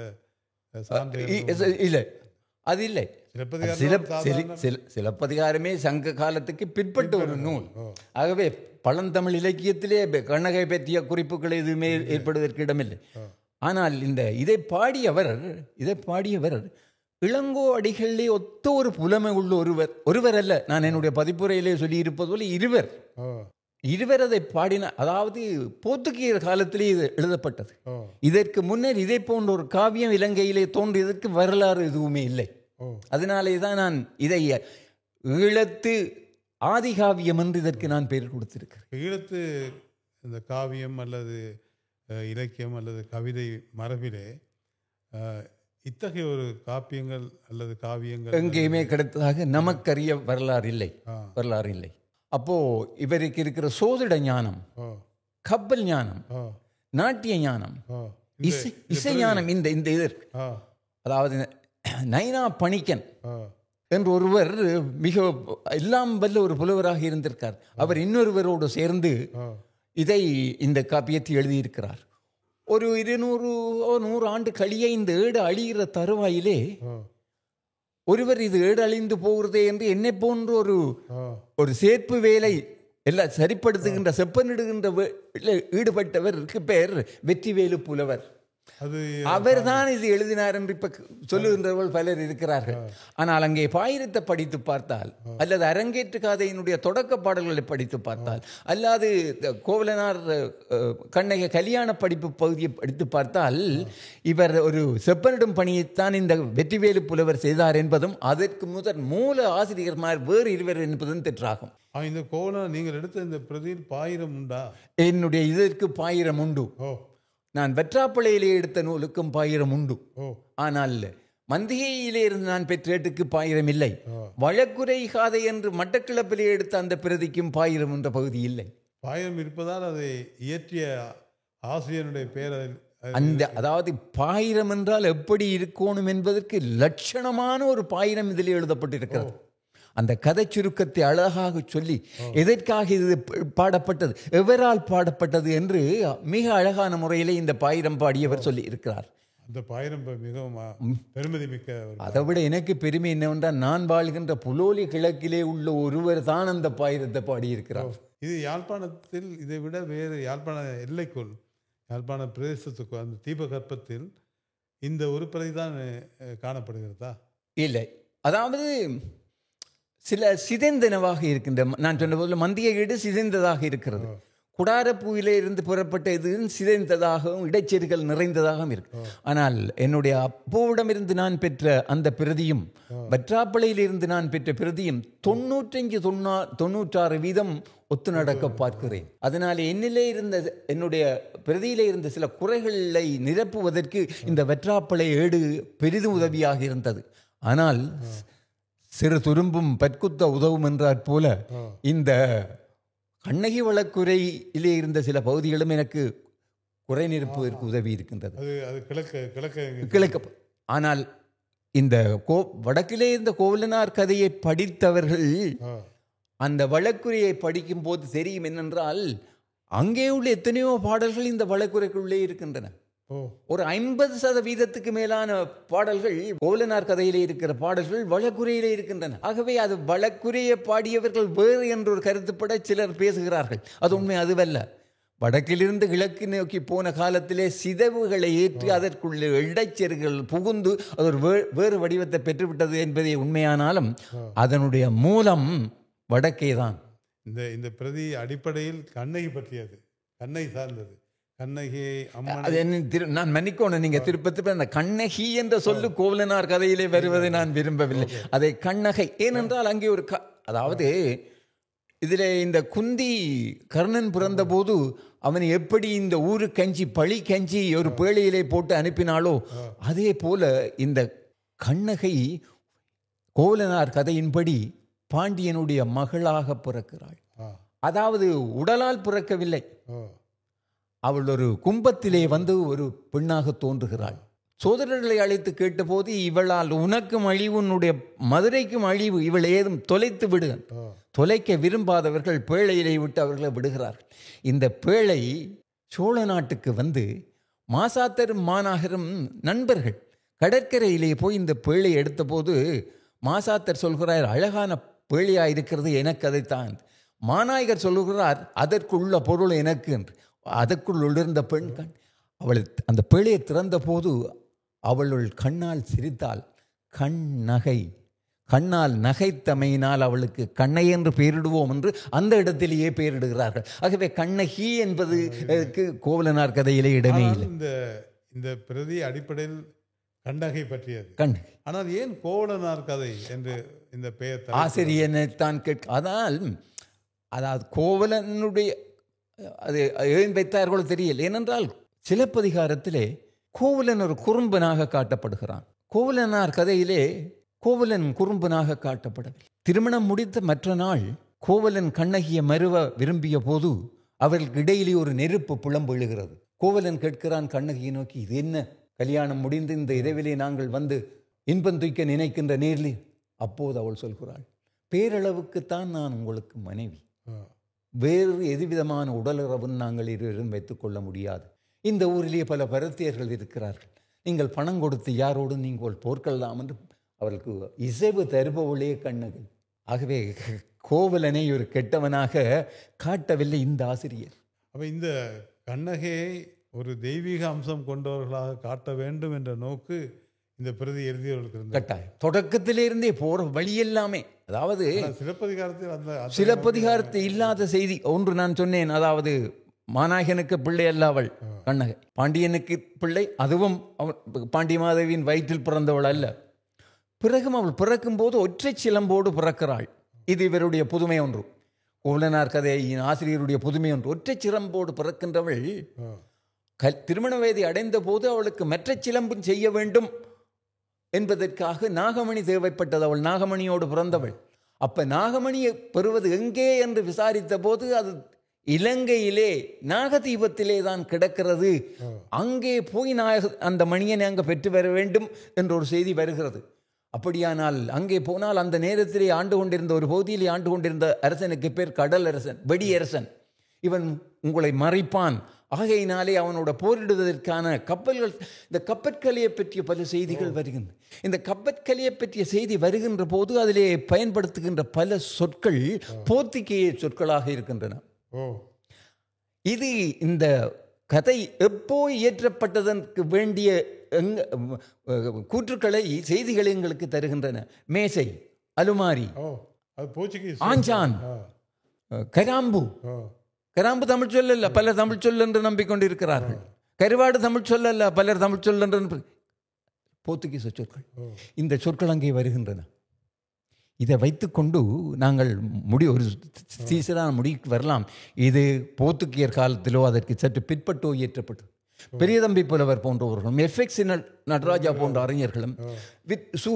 இல்லை, அது இல்லை. சிலப்பதிகாரமே சங்க காலத்துக்கு பிற்பட்ட ஒரு நூல். ஆகவே பழந்தமிழ் இலக்கியத்திலே கண்ணகை பற்றிய குறிப்புகள் எதுவுமே ஏற்படுவதற்கு இடமில்லை. ஆனால் இதை பாடியவர் இளங்கோ அடிகளிலே ஒத்த ஒரு புலமை உள்ள ஒருவர் அல்ல. நான் என்னுடைய பதிப்புரையிலே சொல்லி இருப்பது போல இருவர் அதை பாடின. அதாவது போர்த்துகீயர் காலத்திலே இது எழுதப்பட்டது. இதற்கு முன்னர் இதை போன்ற ஒரு காவியம் இலங்கையிலே தோன்றியதற்கு வரலாறு எதுவுமே இல்லை. அதனாலே தான் நான் இதை ஈழத்து ஆதிகாவியம் என்று இதற்கு நான் பெயர் கொடுத்திருக்கிறேன். ஈழத்து இந்த காவியம் அல்லது இலக்கியம் அல்லது கவிதை மரபிலே இத்தகைய ஒரு காப்பியங்கள் அல்லது காவியங்கள் எங்கேயுமே கிடைத்ததாக நமக்கறிய வரலாறு இல்லை. அப்போ இவருக்கு இருக்கிற சோதிட ஞானம், கப்பல் ஞானம், நாட்டிய ஞானம், இசை ஞானம், இந்த இதற்கு, அதாவது நைனா பணிக்கன் என்று ஒருவர் மிக எல்லாம் வல்ல ஒரு புலவராக இருந்திருக்கார். அவர் இன்னொருவரோடு சேர்ந்து இந்த காப்பியத்தை எழுதியிருக்கிறார். ஒரு 200 ஆண்டு கழிய இந்த ஏடு அழிகிற தருவாயிலே ஒருவர் இது ஏடு அழிந்து போகிறதே என்று என்னை போன்ற ஒரு சேர்ப்பு வேலை எல்லாம் சரிப்படுத்துகின்ற செப்பனிடுகின்ற ஈடுபட்டவருக்கு பெயர் வெற்றிவேலு புலவர். அவர் தான் இது எழுதினார் என்று இப்ப சொல்லுகின்றவர்கள் பலர் இருக்கிறார்கள். ஆனால் அங்கே பாயிரத்தை படித்து பார்த்தால், அல்லது அரங்கேற்று காதையினுடைய தொடக்க பாடல்களை படித்து பார்த்தால், அல்லாது கோவலனார் கண்ணகி கல்யாண படிப்பு பகுதியை படித்து பார்த்தால், இவர் ஒரு செப்பனிடும் பணியைத்தான் இந்த வெற்றிவேலு புலவர் செய்தார் என்பதும் அதற்கு முதல் மூல ஆசிரியர்மார் வேறு இருவர் என்பதும் தெற்றாகும். இந்த கோவலன் நீங்கள் எடுத்த இந்த பிரதியில் பாயிரம் உண்டா? என்னுடைய இதற்கு பாயிரம் உண்டு. நான் வெற்றாப்பளையிலே எடுத்த நூலுக்கும் பாயிரம் உண்டு. ஆனால் மந்திகையிலே இருந்து நான் பெற்ற ஏட்டுக்கு பாயிரம் இல்லை. வழக்குரை காதை என்று மட்டக்கிளப்பிலே எடுத்த அந்த பிரதிக்கும் பாயிரம் என்ற பகுதி இல்லை. பாயிரம் இருப்பதால் அதை இயற்றிய ஆசிரியனுடைய பெயர் அந்த, அதாவது பாயிரம் என்றால் எப்படி இருக்கணும் என்பதற்கு லட்சணமான ஒரு பாயிரம் இதில் எழுதப்பட்டிருக்கிறது. அந்த கதை சுருக்கத்தை அழகாக சொல்லி எதற்காக இது பாடப்பட்டது, எவரால் பாடப்பட்டது என்று மிக அழகான முறையிலே இந்த பாயிரம் பாடியவர் சொல்லி இருக்கிறார். அந்த பாயிரம் மிகவும் பெருமதி மிக்க. அதை விட எனக்கு பெருமை என்னவென்றால், நான் வாழ்கின்ற புலோலி கிழக்கிலே உள்ள ஒருவர் தான் அந்த பாயிரத்தை பாடியிருக்கிறார். இது யாழ்ப்பாணத்தில் இதை விட வேறு யாழ்ப்பாண எல்லைக்குள், யாழ்ப்பாண பிரதேசத்துக்குள், அந்த தீபகற்பத்தில் இந்த ஒரு பிரதி தான் காணப்படுகிறதா? இல்லை, அதாவது சில சிதைந்தனவாக இருக்கின்ற, நான் சொன்ன போதில் மந்திய ஈடு சிதைந்ததாக இருக்கிறது. குடாரப்பூவிலே இருந்து புறப்பட்ட இது சிதைந்ததாகவும் இடைச்செருகள் நிறைந்ததாகவும் இருக்கு. ஆனால் என்னுடைய அப்போவிடமிருந்து நான் பெற்ற அந்த பிரதியும் வற்றாப்பளையிலிருந்து நான் பெற்ற பிரதியும் 95-96% ஒத்து நடக்க பார்க்கிறேன். அதனால் என்னிலே இருந்த, என்னுடைய பிரதியிலே இருந்த சில குறைகளை நிரப்புவதற்கு இந்த வெற்றாப்பளை ஏடு பெரிதும் உதவியாக இருந்தது. ஆனால் சிறு துரும்பும் பற்குத்த உதவும் என்றாற் போல இந்த கண்ணகி வழக்குரையிலே இருந்த சில பகுதிகளும் எனக்கு குறை நிரப்புவதற்கு உதவி இருக்கின்றது. கிழக்கு. ஆனால் இந்த வடக்கிலே இருந்த கோவலனார் கதையை படித்தவர்கள் அந்த வழக்குரையை படிக்கும் போது தெரியும் என்னென்றால், அங்கே உள்ள எத்தனையோ பாடல்கள் இந்த வழக்குரைக்குள்ளே இருக்கின்றன. ஒரு 50% மேலான பாடல்கள் கோவலனார் கதையிலே இருக்கிற பாடல்கள் வழக்குரையிலே இருக்கின்றன. ஆகவே அது வழக்குரையை பாடியவர்கள் வேறு என்ற ஒரு கருத்துப்பட சிலர் பேசுகிறார்கள். அது உண்மை அதுவல்ல. வடக்கிலிருந்து கிழக்கு நோக்கி போன காலத்திலே சிதைவுகளை ஏற்றி அதற்குள்ள இடைச்செருகள் புகுந்து அது ஒரு வேறு வடிவத்தை பெற்றுவிட்டது என்பதே உண்மையானாலும் அதனுடைய மூலம் வடக்கே தான். இந்த பிரதி அடிப்படையில் கண்ணகி பற்றியது, கண்ணகி சார்ந்தது. நான் மன்னிக்கணும், நீங்க திருப்பி அந்த கண்ணகி என்ற சொல்லு கோவலனார் கதையிலே வருவதை நான் விரும்பவில்லை. அதை கண்ணகை, ஏனென்றால் அங்கே ஒரு அதாவது இதில் இந்த குந்தி கர்ணன் பிறந்த போது அவன் எப்படி இந்த ஊரு கஞ்சி பழி கஞ்சி ஒரு பேழையிலே போட்டு அனுப்பினாலோ அதே போல இந்த கண்ணகை கோவலனார் கதையின்படி பாண்டியனுடைய மகளாக பிறக்கிறாள். அதாவது உடலால் பிறக்கவில்லை, அவள் ஒரு கும்பத்திலே வந்து ஒரு பெண்ணாக தோன்றுகிறாள். சோதரர்களை அழைத்து கேட்டபோது, இவளால் உனக்கும் அழிவு, உன்னுடைய மதுரைக்கும் அழிவு, இவள் ஏதும் தொலைத்து விடு. தொலைக்க விரும்பாதவர்கள் பேழையிலே விட்டு அவர்களை விடுகிறார்கள். இந்த பேழை சோழ நாட்டுக்கு வந்து மாசாத்தரும் மாநகரும் நண்பர்கள். கடற்கரையிலே போய் இந்த பேழை எடுத்த போது மாசாத்தர் சொல்கிறார், அழகான பேழையாக இருக்கிறது, எனக்கு அதைத்தான். மாநாயகர் சொல்லுகிறார், அதற்குள்ள பொருள் எனக்கு என்று. அதற்குள் உள்ளிருந்த பெண் கண் அவள் அந்த பேழையை திறந்த போது அவளுள் கண்ணால் சிரித்தாள். கண் நகை, கண்ணால் நகைத்தமையினால் அவளுக்கு கண்ணை என்று பெயரிடுவோம் என்று அந்த இடத்திலேயே பெயரிடுகிறார்கள். ஆகவே கண்ணகி என்பது கோவலனார் கதையிலே இடமே இல்லை. இந்த பிரதி அடிப்படையில் கண்ணகை பற்றியது. கண்ணகி. ஆனால் ஏன் கோவலனார் கதை என்று இந்த பெயர் ஆசிரியனைத்தான் கேட்க. அதாவது கோவலனுடைய அது ஏன் வைத்தார்களோ தெரியல. ஏனென்றால் சிலப்பதிகாரத்திலே கோவலன் ஒரு குறும்பனாக காட்டப்படுகிறான். கோவலனார் கதையிலே கோவலன் குறும்பனாக காட்டப்படவில்லை. திருமணம் முடித்த மற்ற நாள் கோவலன் கண்ணகியை மருவ விரும்பிய போது அவர்களுக்கு இடையிலே ஒரு நெருப்பு புலம்பு எழுகிறது. கோவலன் கேட்கிறான் கண்ணகியை நோக்கி, இது என்ன? கல்யாணம் முடிந்து இந்த இரவிலே நாங்கள் வந்து இன்பம் தூய்க்க நினைக்கின்ற நேரில். அப்போது அவள் சொல்கிறாள், பேரளவுக்குத்தான் நான் உங்களுக்கு மனைவி, வேறு எதுவிதமான உடலுறவும் நாங்கள் இருவரும் வைத்துக் கொள்ள முடியாது. இந்த ஊரிலே பல பரத்தியர்கள் இருக்கிறார்கள், நீங்கள் பணம் கொடுத்து யாரோடு நீங்கள் போர்க்கலாம் என்று அவர்களுக்கு இசைவு தருபவளே கண்ணகி. ஆகவே கோவலனை ஒரு கெட்டவனாக காட்டவில்லை இந்த ஆசிரியர். அப்போ இந்த கண்ணகையை ஒரு தெய்வீக அம்சம் கொண்டவர்களாக காட்ட வேண்டும் என்ற நோக்கு இந்த பிரதி எழுதியவர்களுக்கு கட்டாயம். தொடக்கத்திலிருந்தே போற வழி எல்லாமே, அதாவது சிலப்பதிகாரத்தில் இல்லாத செய்தி ஒன்று நான் சொன்னேன். அதாவது மாநாயகனுக்கு பிள்ளை அல்ல அவள் கண்ணகை, பாண்டியனுக்கு பிள்ளை, அதுவும் பாண்டிய மாதவியின் வயிற்றில் பிறந்தவள் அல்ல. பிறகும் அவள் பிறக்கும் போது ஒற்றை சிலம்போடு பிறக்கிறாள். இது இவருடைய புதுமை ஒன்று, கோவலனார் கதையின் ஆசிரியருடைய புதுமை ஒன்று. ஒற்றை சிலம்போடு பிறக்கின்றவள் திருமண வயதை அடைந்த போது அவளுக்கு மற்ற சிலம்பும் செய்ய வேண்டும் என்பதற்காக நாகமணி தேவைப்பட்டது. அவள் நாகமணியோடு பிறந்தவள். அப்ப நாகமணியை பெறுவது எங்கே என்று விசாரித்த போது அது இலங்கையிலே நாகதீபத்திலே தான் கிடக்கிறது. அங்கே போய் அந்த மணியனை அங்கே பெற்று வர வேண்டும் என்ற ஒரு செய்தி வருகிறது. அப்படியானால் அங்கே போனால் அந்த நேரத்திலே ஆண்டு கொண்டிருந்த ஒரு பகுதியிலே ஆண்டு கொண்டிருந்த அரசனுக்கு பேர் கடல் அரசன், வெடியரசன். இவன் உங்களை மறைப்பான், ஆகையினாலே அவனோட போரிடுவதற்கான கப்பல்கள், இந்த கப்பற்கலையை பற்றிய பல செய்திகள் வருகின்றன. இந்த கப்பற்கலையை பற்றிய செய்தி வருகின்ற போது அதிலே பயன்படுத்துகின்ற பல சொற்கள் போர்த்துகேய சொற்களாக இருக்கின்றன. இது இந்த கதை எப்போ இயற்றப்பட்டதற்கு வேண்டிய கூற்றுக்களை, செய்திகளை எங்களுக்கு தருகின்றன. மேசை, அலுமாரி, ஆஞ்சான், கராம்பு. கராம்பு தமிழ் சொல்லல்ல, பலர் தமிழ் சொல் என்று நம்பிக்கொண்டிருக்கிறார்கள். கருவாடு தமிழ் சொல்லல்ல, பலர் தமிழ் சொல் என்று போர்த்துகீச சொற்கள். இந்த சொற்கள் அங்கே வருகின்றன. இதை வைத்துக்கொண்டு நாங்கள் ஒரு சீசரான முடிவுக்கு வரலாம். இது போர்த்துகீயர் காலத்திலோ அதற்கு சற்று பிற்பட்டோ இயற்றப்பட்டது. பெரிய தம்பி புலவர் போன்றவர்களும், எஃப்எக்ஸ் நடராஜா போன்ற அறிஞர்களும்,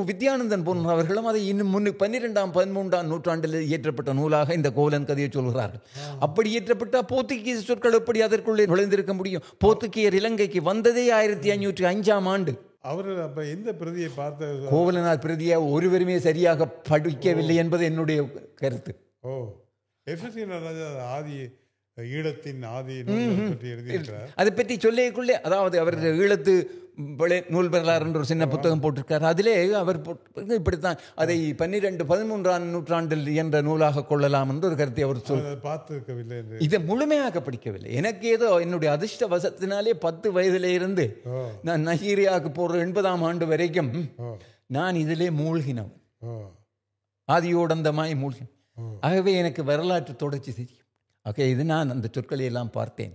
வித்யானந்தன் போன்றவர்களும் அதை இன்னும் 12ஆம் 13ஆம் நூற்றாண்டில் இயற்றப்பட்ட நூலாக இந்த கோவலன் கதையை சொல்கிறார்கள். அப்படி இயற்றப்பட்ட போர்த்துகீச சொற்கள் எப்படி அதற்குள்ளே நுழைந்திருக்க முடியும்? போர்த்துகீயர் இலங்கைக்கு வந்ததே 1505ஆம் ஆண்டு. அவர்கள் அப்ப எந்த பிரதியை பார்த்த கோவலனார் பிரதியை ஒருவருமே சரியாக படிக்கவில்லை என்பது என்னுடைய கருத்து. ஆதி ஈழத்தின் ஆதி பற்றி எழுதியிருக்கிறார். அதை பற்றி சொல்லிக்குள்ளே, அதாவது அவர் ஈழத்து நூல் வரலாறு என்ற ஒரு சின்ன புத்தகம் போட்டிருக்கார். அதிலே அவர் இப்படித்தான் அதை 12-13ஆம் நூற்றாண்டில் என்ற நூலாக கொள்ளலாம் என்று ஒரு கருத்தை அவர் பார்த்திருக்கவில்லை. இதை முழுமையாக படிக்கவில்லை. எனக்கு ஏதோ என்னுடைய அதிர்ஷ்ட வசத்தினாலே 10 வயதிலே இருந்து நான் நைஜீரியாவுக்கு போற 80ஆம் ஆண்டு வரைக்கும் நான் இதிலே மூழ்கினோம், ஆதியோடந்தமாய் மூழ்கினோம். ஆகவே எனக்கு வரலாற்று தொடர்ச்சி தெரியும். ஓகே, இது நான் அந்த சொற்களை எல்லாம் பார்த்தேன்.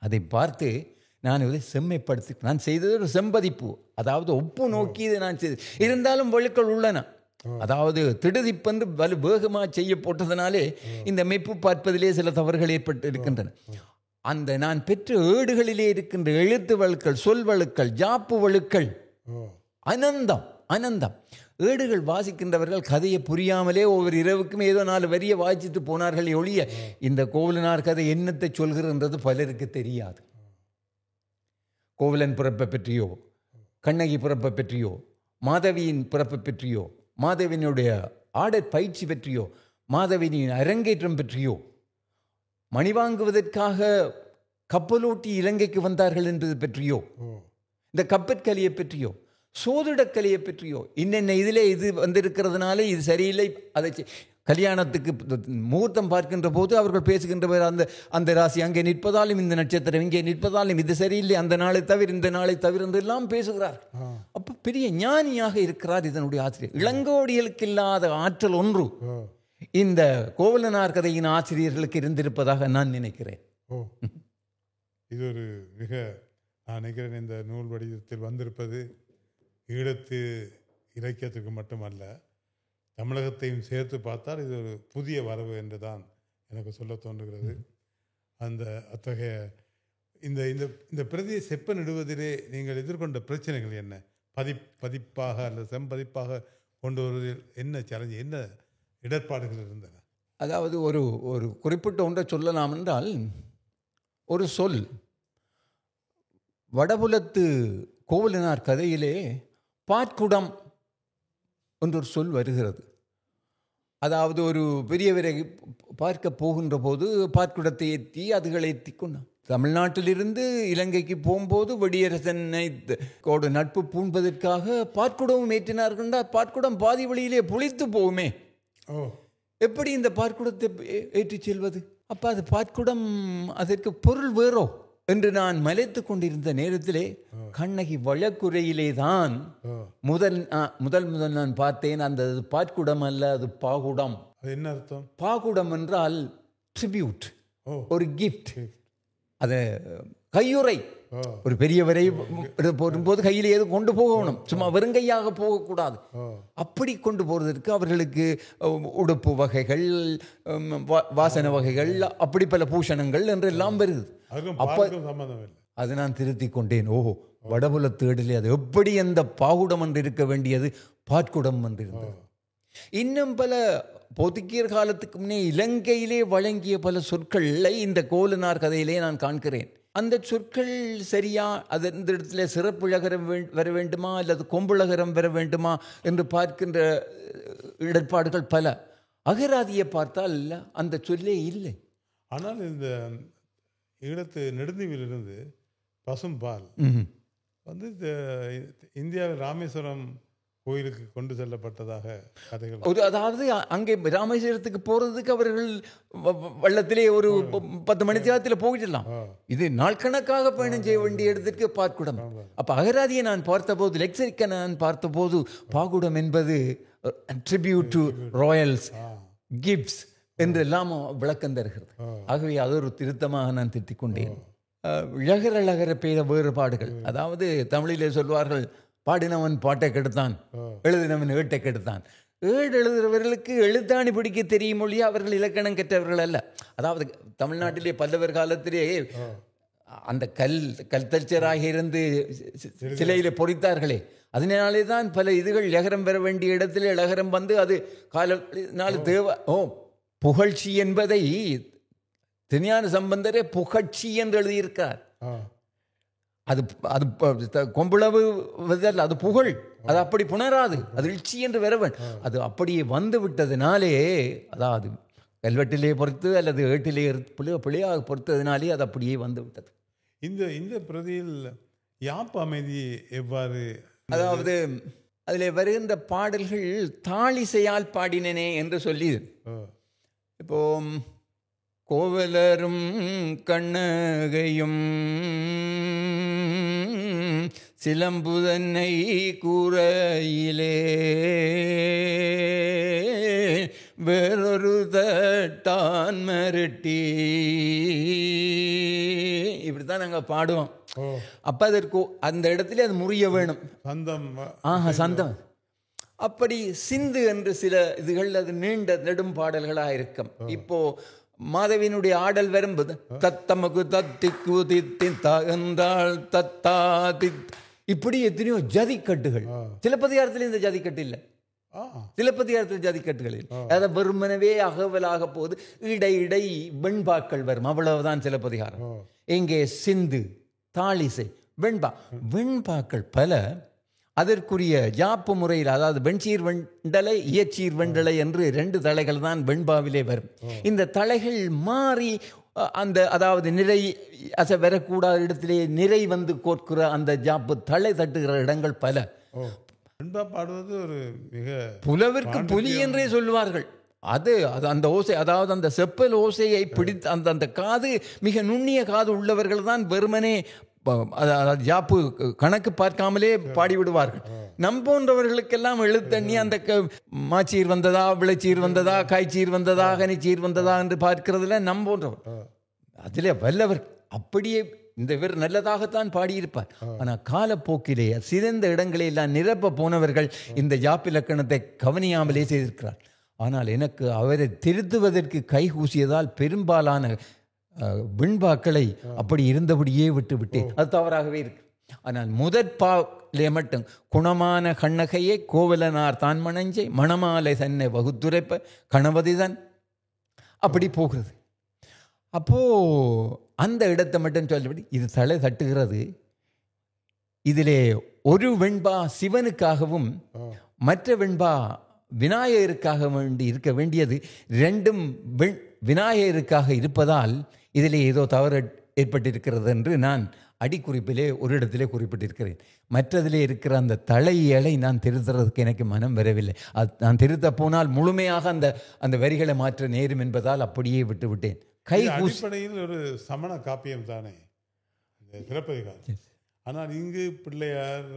அதை பார்த்து நான் இதை செம்மைப்படுத்தி, நான் செய்தது ஒரு செம்பதிப்பு, அதாவது ஒப்பு நோக்கி இதை நான் செய்து. இருந்தாலும் வழுக்கள் உள்ளன. அதாவது திடுதிப்பென்று வேகமாக செய்ய போட்டதனாலே இந்த மெப்பு பார்ப்பதிலே சில தவறுகள் ஏற்பட்டு இருக்கின்றன. அந்த நான் பெற்ற ஏடுகளிலே இருக்கின்ற எழுத்து வழுக்கள், சொல் வழுக்கள், ஜாப்பு வழுக்கள் அனந்தம் அனந்தம். ஏடுகள் வாசிக்கின்றவர்கள் கதையை புரியாமலே ஒவ்வொரு இரவுக்கும் ஏதோ 4 வரியை வாசித்து போனார்கள் ஒழிய இந்த கோவலனார் கதை என்னத்தை சொல்கிறன்றது பலருக்கு தெரியாது. கோவலன் பிறப்பை பற்றியோ, கண்ணகி பிறப்பை பற்றியோ, மாதவியின் பிறப்பை பற்றியோ, மாதவியினுடைய ஆடற் பயிற்சி பற்றியோ, மாதவியின் அரங்கேற்றம் பற்றியோ, மணி வாங்குவதற்காக கப்பலோட்டி இலங்கைக்கு வந்தார்கள் என்பது பற்றியோ, இந்த கப்பற்கலையை பற்றியோ, சோதிடக்கலையை பற்றியோ, இன்னென்ன இதிலே இது வந்திருக்கிறதுனால இது சரியில்லை, அதை கல்யாணத்துக்கு முகூர்த்தம் பார்க்கின்ற போது அவர்கள் பேசுகின்றவர் அந்த ராசி அங்கே நிற்பதாலும், இந்த நட்சத்திரம் இங்கே நிற்பதாலும் இது சரியில்லை, அந்த நாளை தவிர இந்த நாளை தவிர எல்லாம் பேசுகிறார். அப்போ பெரிய ஞானியாக இருக்கிறார் இதனுடைய ஆசிரியர். இளங்கோடிகளுக்கு இல்லாத ஆற்றல் ஒன்று இந்த கோவலனார் கதையின் ஆசிரியர்களுக்கு இருந்திருப்பதாக நான் நினைக்கிறேன். இது ஒரு மிக, நான் நினைக்கிறேன் இந்த நூல் வடிவத்தில் வந்திருப்பது ஈழத்து இலக்கியத்துக்கு மட்டுமல்ல, தமிழகத்தையும் சேர்த்து பார்த்தால் இது ஒரு புதிய வரவு என்று தான் எனக்கு சொல்ல தோன்றுகிறது. அந்த அத்தகைய இந்த இந்த பிரதியை செப்பனிடுவதிலே நீங்கள் எதிர்கொண்ட பிரச்சனைகள் என்ன? பதிப்பாக அல்லது செம்பதிப்பாக கொண்டு வருவதில் என்ன சேலஞ்சு, என்ன இடர்பாடுகள் இருந்தன? அதாவது ஒரு குறிப்பிட்ட ஒன்றை சொல்லலாம் என்றால், ஒரு சொல் வடபுலத்து கோவலனார் கதையிலே பாற்குடம் என்றொரு சொல் வருகிறது. அதாவது ஒரு பெரியவரை பார்க்க போகின்ற போது பாற்குடத்தை ஏற்றி அதுகளை ஏற்றி கொண்டான். தமிழ்நாட்டிலிருந்து இலங்கைக்கு போகும்போது வெடியரசனை நட்பு பூண்பதற்காக பாற்குடமும் ஏற்றினார்கள். பாற்குடம் பாதி வழியிலே புளித்து போகுமே, எப்படி இந்த பாற்குடத்தை ஏற்றி செல்வது? அப்போ அது பாற்குடம், அதற்கு பொருள் வேறோ என்று நான் மலைத்து கொண்டிருந்த நேரத்திலே கண்ணகி வழக்குரையிலே தான் முதல் நான் பார்த்தேன். அந்த பாற்குடம் அல்ல, அது பாகுடம். என்ன அர்த்தம்? பாகுடம் என்றால் ட்ரிபியூட், ஒரு கிஃப்ட். அது கையுறை. ஒரு பெரியவரை போடும்போது கையில் ஏதோ கொண்டு போகணும், சும்மா வெறுங்கையாக போகக்கூடாது. அப்படி கொண்டு போறதற்கு அவர்களுக்கு உடுப்பு வகைகள், வாசன வகைகள், அப்படி பல பூஷணங்கள் என்றெல்லாம் வருது. அது நான் திருத்தி கொண்டேன். ஓஹோ, வடபுல தேடலே அது எப்படி அந்த பாகுடம் என்று இருக்க வேண்டியது பாற்குடம் என்று இருந்தது. இன்னும் பல போர்த்துகீயர் காலத்துக்கு முன்னே இலங்கையிலே வழங்கிய பல சொற்களை இந்த கோவலனார் கதையிலே நான் காண்கிறேன். அந்த சொற்கள் சரியா, அது இந்த இடத்துல சிறப்புழகரம் வர வேண்டுமா அல்லது கொம்புழகரம் வர வேண்டுமா என்று பார்க்கின்ற இடர்பாடுகள் பல. அகராதியை பார்த்தால் அந்த சொல்லே இல்லை. ஆனால் இந்த ஈழத்து நெடுந்தீவிலிருந்து பசும்பால் வந்து இந்தியாவில் ராமேஸ்வரம் கோயிலுக்கு கொண்டு செல்லப்பட்டதாக கதைகள். அதாவது அங்கே ராமேஸ்வரத்துக்கு போறதுக்கு அவர்கள் வெள்ளத்திலே ஒரு 10 மணி நேரத்தில் போயிடலாம். இது நாள் கணக்காக பயணம் செய்ய வேண்டிய இடத்திற்கு பாற்குடம். அப்ப அகராதியை நான் பார்த்தபோது, லெக்சரிக்கை நான் பார்த்தபோது, பாகுடம் என்பது ட்ரிபியூட் டு ராயல்ஸ், கிஃப்ட்ஸ் என்றெல்லாம் விளக்கம் தருகிறது. ஆகவே அது ஒரு திருத்தமாக நான் திருத்திக் கொண்டேன். இழகர பேர வேறுபாடுகள், அதாவது தமிழிலே சொல்வார்கள், பாடினவன் பாட்டை கெடுத்தான், எழுதினவன் ஏட்டை கெடுத்தான். ஏடு எழுதுகிறவர்களுக்கு எழுத்தாணி பிடிக்க தெரியும் மொழியா, அவர்கள் இலக்கணம் கற்றவர்கள் அல்ல. அதாவது தமிழ்நாட்டிலே பல்லவர் காலத்திலே அந்த கல்தல்ச்சராக இருந்து சிலையில பொறித்தார்களே, அதனாலே தான் பல இதுகள் லகரம் பெற வேண்டிய இடத்துல லகரம் வந்து அது கால தேவ புகழ்ச்சி என்பதை திருஞான சம்பந்தரே புகழ்ச்சி என்று எழுதியிருக்கார். அது அது கொம்புளவு அது புகழ், அது அப்படி புணராது, அது இழ்ச்சி என்று வரவன். அது அப்படியே வந்து விட்டதினாலே, அதாவது கல்வெட்டிலே பொறுத்து அல்லது ஏட்டிலே பிழையாக பொறுத்ததினாலே அது அப்படியே வந்து விட்டது. இந்த பிரதியில் யாப்பு அமைதி எவ்வாறு, அதாவது அதில் வருகின்ற பாடல்கள் தாளிசையால் பாடினனே என்று சொல்லி, இப்போ கோவலரும் கண்ணகையும் சிலம்புதன்னை கூரையிலே வேறொரு தட்டான் மரட்டி, இப்படித்தான் நாங்கள் பாடுவோம். அப்ப அதற்கு அந்த இடத்துல அது முறிய வேணும். சந்தம் அப்படி சிந்து என்று சில இதுகள், அது நீண்ட நெடும் பாடல்களாக இருக்கும். இப்போ மாதவியினுடைய ஆடல் வரும்போது தத்தமகு தத்திக்கு தித்தாள் தத்தா தித், இப்படி எத்தனையோ ஜதிக்கட்டுகள். சிலப்பதிகாரத்தில் இந்த ஜதிக்கட்டு இல்லை, சிலப்பதிகாரத்தில் ஜதிக்கட்டுகள் இல்லை. அதை வெறுமனவே அகவலாக போது இடை இடை வெண்பாக்கள் வரும், அவ்வளவுதான் சிலப்பதிகாரம். இங்கே சிந்து, தாளிசை, வெண்பாக்கள் பல. அதற்குரிய யாப்பு முறையில், அதாவது வெண்சீர் வெண்டலை, இயச்சீர் வெண்டலை என்று 2 தலைகள் தான் வெண்பாவிலே வரும். இந்த தலைகள் மாறி அந்த, அதாவது நிறை அசை வரக்கூடாத இடத்திலே நிறை வந்து கோர்க்கிற அந்த ஜாப்பு தலை தட்டுகிற இடங்கள் பல. பாடுவது ஒரு மிக புலவிற்கு புலி என்றே சொல்லுவார்கள். அது அந்த ஓசை, அதாவது அந்த செப்பல் ஓசையை பிடித்து அந்த காது, மிக நுண்ணிய காது உள்ளவர்கள் தான் வெறுமனே ஜாப்பு கணக்கு பார்க்காமலே பாடிவிடுவார்கள். நம் போன்றவர்களுக்கெல்லாம் எழுத்தண்ணி அந்த மாச்சீர் வந்ததா, விளைச்சீர் வந்ததா, காய்ச்சீர் வந்ததா, கனிச்சீர் வந்ததா என்று பார்க்கிறதுல நம் போன்றவர் அதிலே வல்லவர். அப்படியே இந்த இவர் நல்லதாகத்தான் பாடியிருப்பார். ஆனால் காலப்போக்கிலே சிறந்த இடங்களை எல்லாம் நிரப்ப போனவர்கள் இந்த யாப்பிலக்கணத்தை கவனியாமலே செய்திருக்கிறார். ஆனால் எனக்கு அவரை திருத்துவதற்கு கைகூசியதால் பெரும்பாலான வெண்பாக்களை அப்படி இருந்தபடியே விட்டு விட்டேன். அது தவறாகவே இருக்கு. ஆனால் முதற்பாலே மட்டும் குணமான கண்ணகையை கோவலனார் தான் மணஞ்சை மணமாலை தன்னை வகுத்துரைப்ப கணவதிதான் அப்படி போகிறது. அப்போ அந்த இடத்தை மட்டும் சொல்லபடி இது தலை தட்டுகிறது. இதிலே ஒரு வெண்பா சிவனுக்காகவும் மற்ற வெண்பா விநாயகருக்காக வேண்டி இருக்க வேண்டியது. 2ம் விநாயகருக்காக இருப்பதால் இதிலே ஏதோ தவறு ஏற்பட்டிருக்கிறது என்று நான் அடிக்குறிப்பிலே ஒரு இடத்திலே குறிப்பிட்டிருக்கிறேன். மற்றதிலே இருக்கிற அந்த தலையலை நான் திருத்துறதுக்கு எனக்கு மனம் வரவில்லை. நான் திருத்த போனால் முழுமையாக அந்த வரிகளை மாற்ற நேரும் என்பதால் அப்படியே விட்டு விட்டேன். அடிப்படையில் ஒரு சமண காப்பியம் தானே சிலப்பதிகாரம். ஆனால் இங்கு பிள்ளையார்,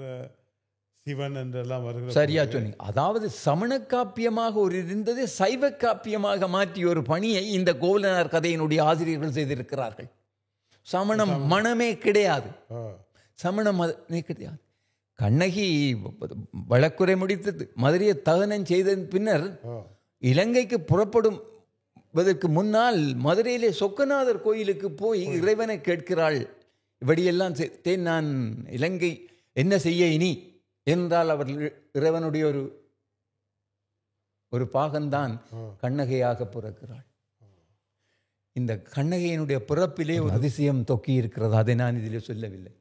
சிவன் என்றெல்லாம் வருகிறது. சரியா சொன்னீங்க. அதாவது சமண காப்பியமாக ஒரு இருந்தது சைவ காப்பியமாக மாற்றிய ஒரு பணியை இந்த கோவலனார் கதையினுடைய ஆசிரியர்கள் செய்திருக்கிறார்கள். சமணம் மனமே கிடையாது, சமணம் மதமே கிடையாது. கண்ணகி வழக்குரை முடித்தது, மதுரையை தகனம் செய்த பின்னர் இலங்கைக்கு புறப்படுவதற்கு முன்னால் மதுரையிலே சொக்கநாதர் கோயிலுக்கு போய் இறைவனை கேட்கிறாள், இப்படியெல்லாம் செய்தேன் நான். இலங்கை என்ன செய்ய இனி என்றால் அவர் இறைவனுடைய ஒரு பாகம்தான் கண்ணகையாக பிறக்கிறாள். இந்த கண்ணகையினுடைய பிறப்பிலே ஒரு அதிசயம் தொக்கி இருக்கிறது. அதை நான் இதிலே சொல்லவில்லை.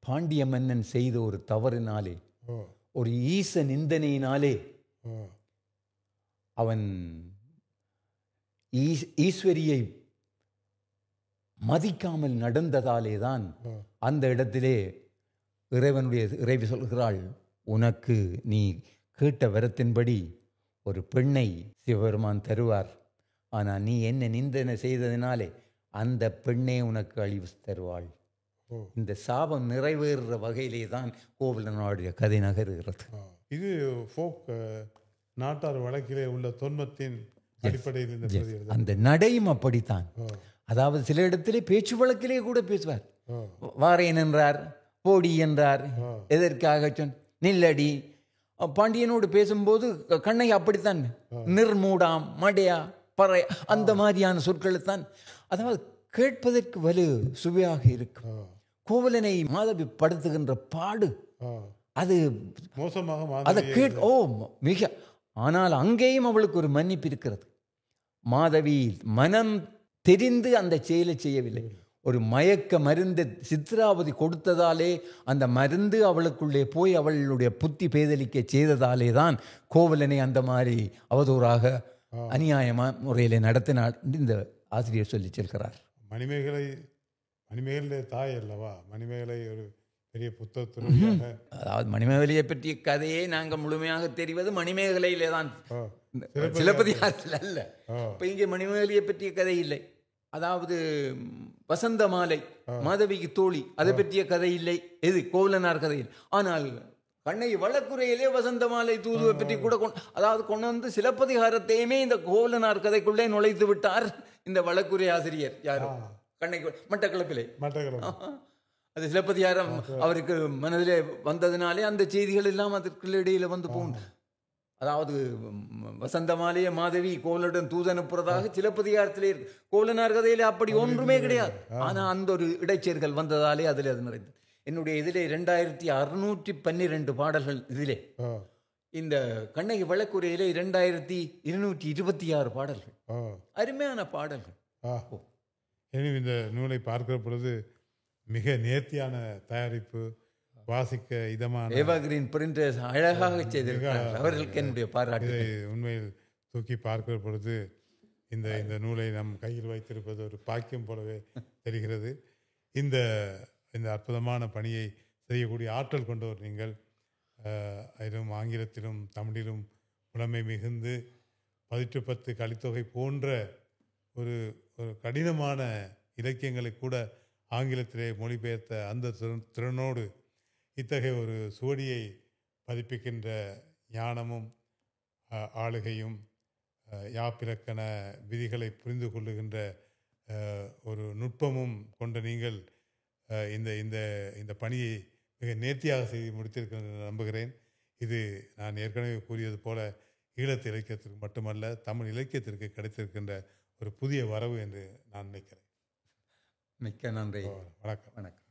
பாண்டிய மன்னன் செய்த ஒரு தவறினாலே, ஒரு ஈச நிந்தனையினாலே, அவன் ஈஸ்வரியை மதிக்காமல் நடந்ததாலே தான் அந்த இடத்திலே இறைவி சொல்கிறாள், உனக்கு நீ கேட்ட வரத்தின்படி ஒரு பெண்ணை சிவபெருமான் தருவார். ஆனால் நீ என்ன நிந்தனை செய்ததினாலே அந்த பெண்ணே உனக்கு அழிவு தருவாள். இந்த சாபம் நிறைவேறுற வகையிலே தான் கோவலனுடைய கதை நகருகிறது. இது ஃபோக் நாட்டார் வழக்கிலே உள்ள தொன்மத்தின் அடிப்படையில் அந்த நடையும் அப்படித்தான். அதாவது சில இடத்திலே பேச்சு வழக்கிலே கூட பேசுவார். வாரேன் என்றார், போடி என்றார், எதற்காக நில்லடி. பாண்டியனோடு பேசும்போது கண்ணை அப்படித்தான், நிர்மூடாம், மடையா, பறை, அந்த மாதிரியான சொற்களைத்தான். அதாவது கேட்பதற்கு வலு சுவையாக இருக்கும். கோவலனை மாதவி படுத்துகின்ற பாடு அது மோசமாக அதை மிக. ஆனால் அங்கேயும் அவளுக்கு ஒரு மன்னிப்பு இருக்கிறது. மாதவி மனம் தெரிந்து அந்த செயலை செய்யவில்லை. ஒரு மயக்க மருந்து சித்ராவதி கொடுத்ததாலே அந்த மருந்து அவளுக்குள்ளே போய் அவளுடைய புத்தி பேதலிக்க செய்ததாலே தான் கோவலனை அந்த மாதிரி அவதூறாக அநியாயமான முறையிலே நடத்தினார் இந்த ஆசிரியர் சொல்லி செல்கிறார். மணிமேகலை தாய் அல்லவா? மணிமேகலை ஒரு பெரிய புத்தகத்துறையாக, அதாவது மணிமேகலையை பற்றிய கதையை நாங்கள் முழுமையாக தெரிவது மணிமேகலையிலே தான், சிலப்பதிகாரத்தில் அல்ல. இப்போ இங்கே மணிமேகலையை பற்றிய கதை இல்லை. அதாவது வசந்த மாலை, மாதவிக்கு தோழி, அதை பற்றிய கதை இல்லை. எது கோவலனார் கதையில். ஆனால் கண்ணகி வழக்குறையிலே வசந்த மாலை தூதுவை பற்றி கூட அதாவது கொண்டு வந்து சிலப்பதிகாரத்தையுமே இந்த கோவலனார் கதைக்குள்ளே நுழைத்து விட்டார் இந்த வழக்குரை ஆசிரியர். யாரோ கண்ணகி மட்டக்களப்பிலே. அது சிலப்பதிகாரம் அவருக்கு மனதிலே வந்ததினாலே அந்த செய்திகள் எல்லாம் அதற்குள்ள இடையில வந்து போகும். அதாவது வசந்த மாலைய மாதவி கோவலனுடன் தூதனுப்புறதாக சிலப்பதிகாரத்திலே இருக்கு. கோவலனார் கதையில அப்படி ஒன்றுமே கிடையாது. ஆனா அந்த ஒரு இடைச்சேர்கள் வந்ததாலே அதில் அது நிறைந்தது. என்னுடைய இதிலே 2612 பாடல்கள். இதிலே இந்த கண்ணகி வழக்குரையிலே 2226 பாடல்கள், அருமையான பாடல்கள். இந்த நூலை பார்க்கிற பொழுது மிக நேர்த்தியான தயாரிப்பு, வாசிக்க இதமான எவர்கிரீன் பிரிண்டர்ஸ் அழகாக செய்திருக்கிறார்கள். அவர்களுக்கு என்னுடைய பாராட்டு. உண்மையில் தூக்கி பார்க்கிற பொழுது இந்த நூலை நம் கையில் வைத்திருப்பது ஒரு பாக்கியம் போலவே தெரிகிறது. இந்த அற்புதமான பணியை செய்யக்கூடிய ஆற்றல் கொண்டவர் நீங்கள். அதிலும் ஆங்கிலத்திலும் தமிழிலும் புலமை மிகுந்து 10 கலித்தொகை போன்ற ஒரு கடினமான இலக்கியங்களை கூட ஆங்கிலத்திலே மொழிபெயர்த்த அந்த திறனோடு இத்தகைய ஒரு சுவடியை பதிப்பிக்கின்ற ஞானமும் ஆளுகையும் யாப்பிலக்கண விதிகளை புரிந்து கொள்ளுகின்ற ஒரு நுட்பமும் கொண்ட நீங்கள் இந்த பணியை மிக நேர்த்தியாக செய்து முடித்திருக்கிறேன் நம்புகிறேன். இது நான் ஏற்கனவே கூறியது போல ஈழத்து இலக்கியத்திற்கு மட்டுமல்ல, தமிழ் இலக்கியத்திற்கு கிடைத்திருக்கின்ற ஒரு புதிய வரவு என்று நான் நினைக்கிறேன். மிக்க நன்றி. வணக்கம்.